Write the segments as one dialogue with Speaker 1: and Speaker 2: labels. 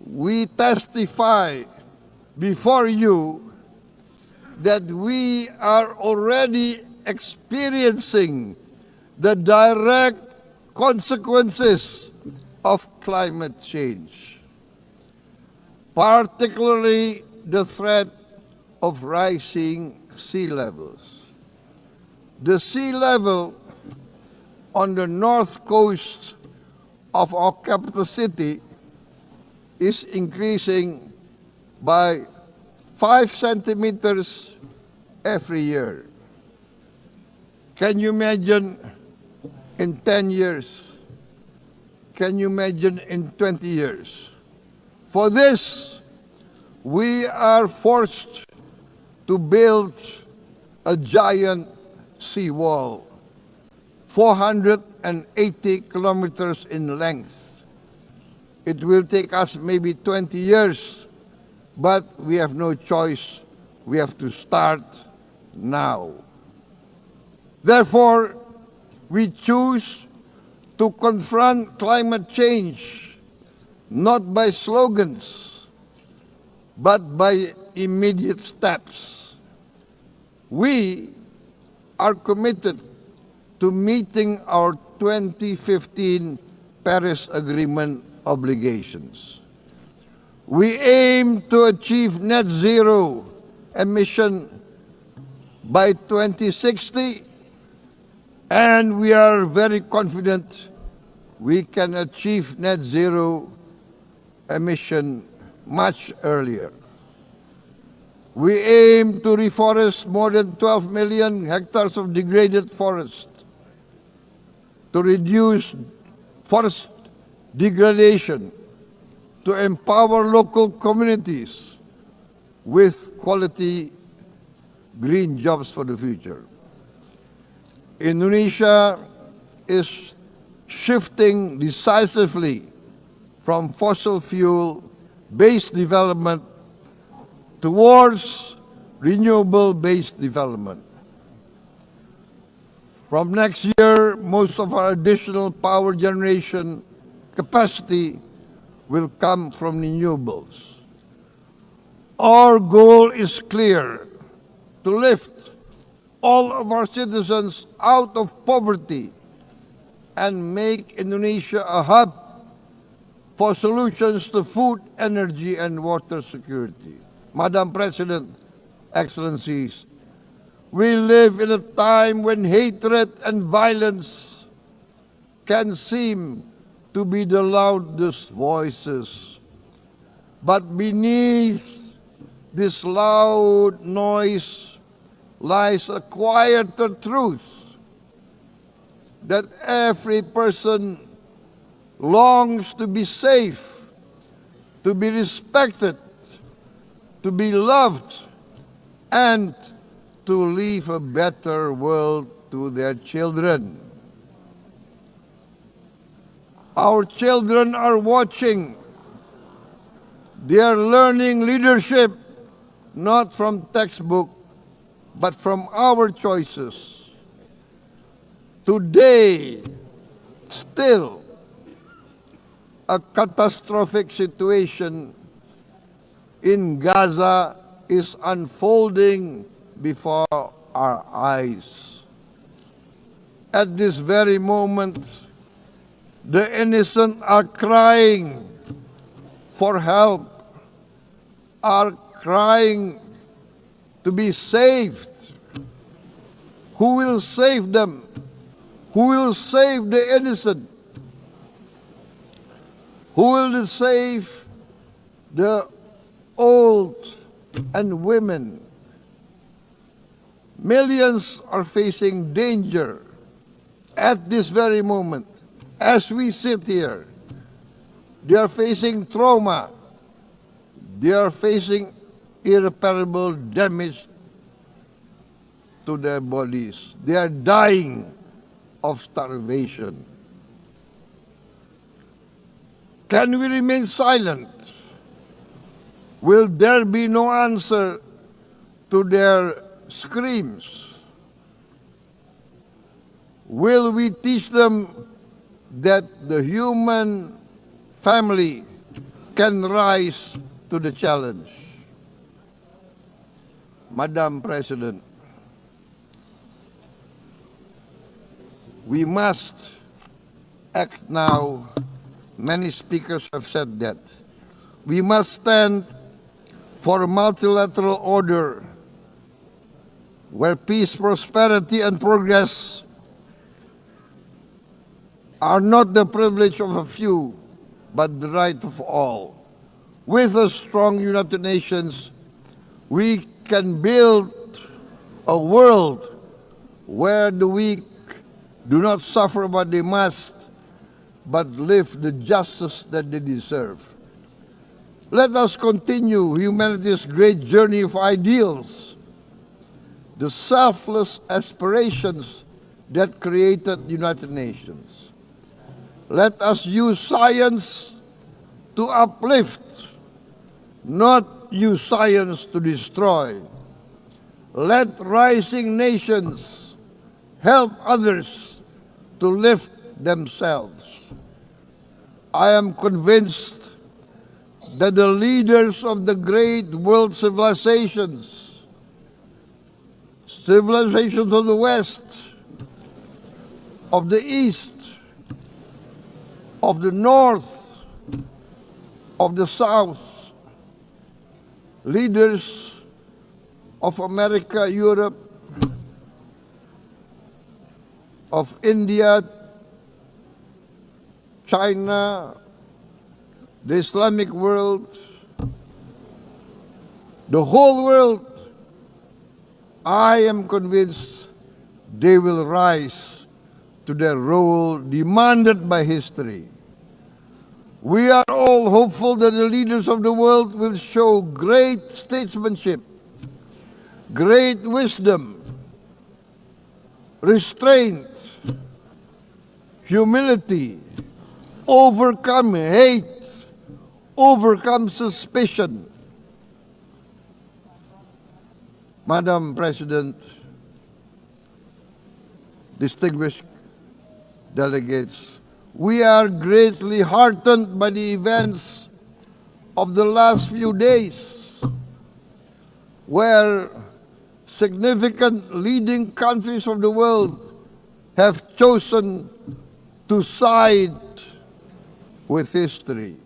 Speaker 1: we testify before you that we are already experiencing the direct consequences of climate change, particularly the threat of rising sea levels. The sea level on the north coast of our capital city is increasing by 5 centimeters every year. Can you imagine in 10 years? Can you imagine in 20 years? For this, we are forced to build a giant seawall, 480 kilometers in length. It will take us maybe 20 years, but we have no choice. We have to start now. Therefore, we choose to confront climate change not by slogans, but by immediate steps. We are committed to meeting our 2015 Paris Agreement obligations. We aim to achieve net zero emission by 2060, and we are very confident we can achieve net zero emission much earlier. We aim to reforest more than 12 million hectares of degraded forest, to reduce forest degradation, to empower local communities with quality green jobs for the future. Indonesia is shifting decisively from fossil fuel-based development towards renewable-based development. From next year, most of our additional power generation capacity will come from renewables. Our goal is clear: to lift all of our citizens out of poverty and make Indonesia a hub for solutions to food, energy, and water security. Madam President, Excellencies, we live in a time when hatred and violence can seem to be the loudest voices. But beneath this loud noise lies a quieter truth that every person longs to be safe, to be respected, to be loved, and to leave a better world to their children. Our children are watching. They are learning leadership not from textbook, but from our choices. Today, still, a catastrophic situation in Gaza is unfolding before our eyes. At this very moment, the innocent are crying for help, are crying to be saved. Who will save them? Who will save the innocent? Who will save the old and women? Millions are facing danger at this very moment. As we sit here, they are facing trauma. They are facing irreparable damage to their bodies. They are dying of starvation. Can we remain silent? Will there be no answer to their screams? Will we teach them that the human family can rise to the challenge. Madam President, we must act now. Many speakers have said that. We must stand for a multilateral order where peace, prosperity, and progress are not the privilege of a few, but the right of all. With a strong United Nations, we can build a world where the weak do not suffer what they must, but live the justice that they deserve. Let us continue humanity's great journey of ideals, the selfless aspirations that created the United Nations. Let us use science to uplift, not use science to destroy. Let rising nations help others to lift themselves. I am convinced that the leaders of the great world civilizations of the West, of the East, of the North, of the South, leaders of America, Europe, of India, China, the Islamic world, the whole world, I am convinced they will rise to their role demanded by history. We are all hopeful that the leaders of the world will show great statesmanship, great wisdom, restraint, humility, overcome hate, overcome suspicion. Madam President, distinguished delegates, we are greatly heartened by the events of the last few days, where significant leading countries of the world have chosen to side with history,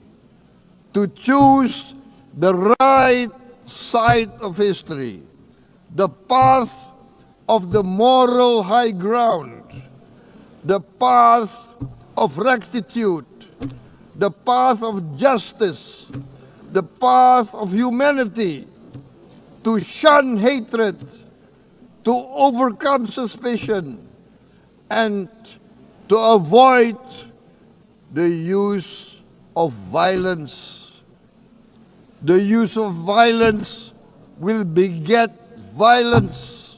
Speaker 1: to choose the right side of history, the path of the moral high ground, the path of rectitude, the path of justice, the path of humanity, to shun hatred, to overcome suspicion, and to avoid the use of violence. The use of violence will beget violence.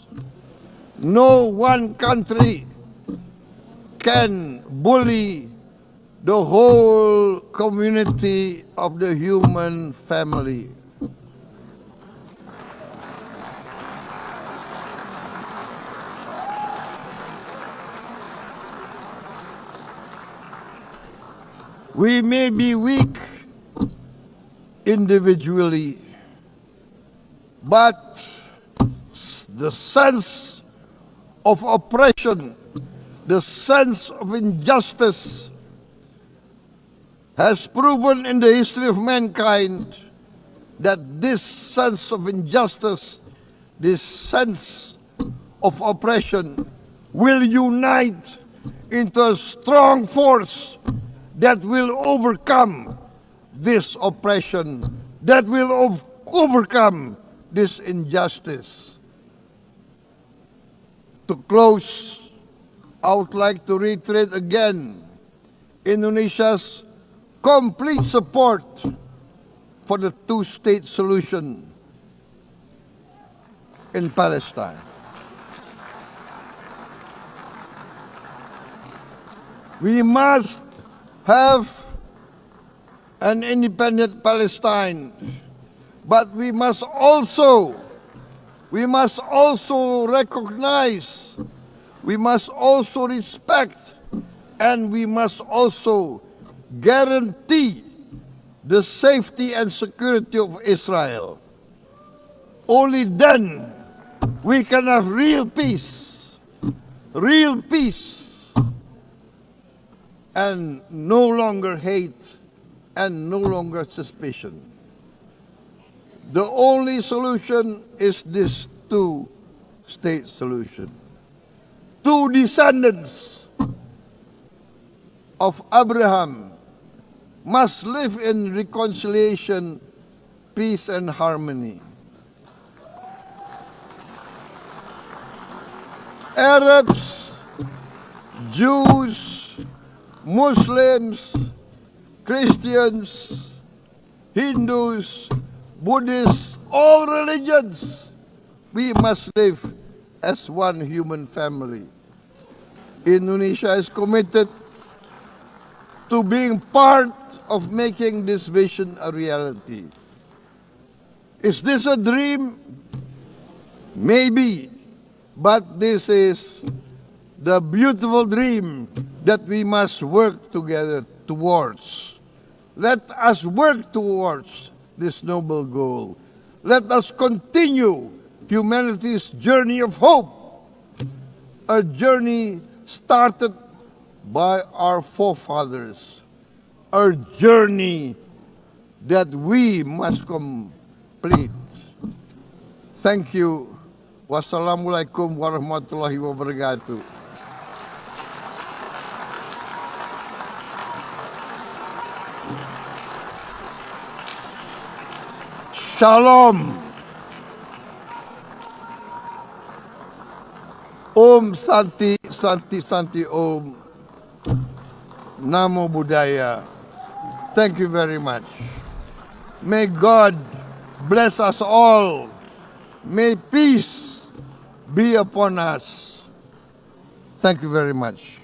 Speaker 1: No one country can bully the whole community of the human family. We may be weak individually, but the sense of oppression, the sense of injustice has proven in the history of mankind that this sense of injustice, this sense of oppression will unite into a strong force that will overcome this oppression, that will overcome this injustice. To close, I would like to reiterate again Indonesia's complete support for the two-state solution in Palestine. We must have an independent Palestine, but we must also recognize, we must also respect, and we must also guarantee the safety and security of Israel. Only then we can have real peace, and no longer hate and no longer suspicion. The only solution is this two-state solution. Two descendants of Abraham must live in reconciliation, peace, and harmony. Arabs, Jews, Muslims, Christians, Hindus, Buddhists, all religions, we must live as one human family. Indonesia is committed to being part of making this vision a reality. Is this a dream? Maybe, but this is the beautiful dream that we must work together towards. Let us work towards this noble goal. Let us continue humanity's journey of hope, a journey started by our forefathers, a journey that we must complete. Thank you. Wassalamualaikum warahmatullahi wabarakatuh. Shalom. Om Santi, Santi, Santi Om. Namo Buddhaya. Thank you very much. May God bless us all. May peace be upon us. Thank you very much.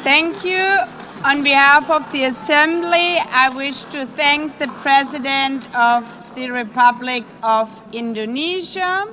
Speaker 2: Thank you. On behalf of the Assembly, I wish to thank the President of the Republic of Indonesia,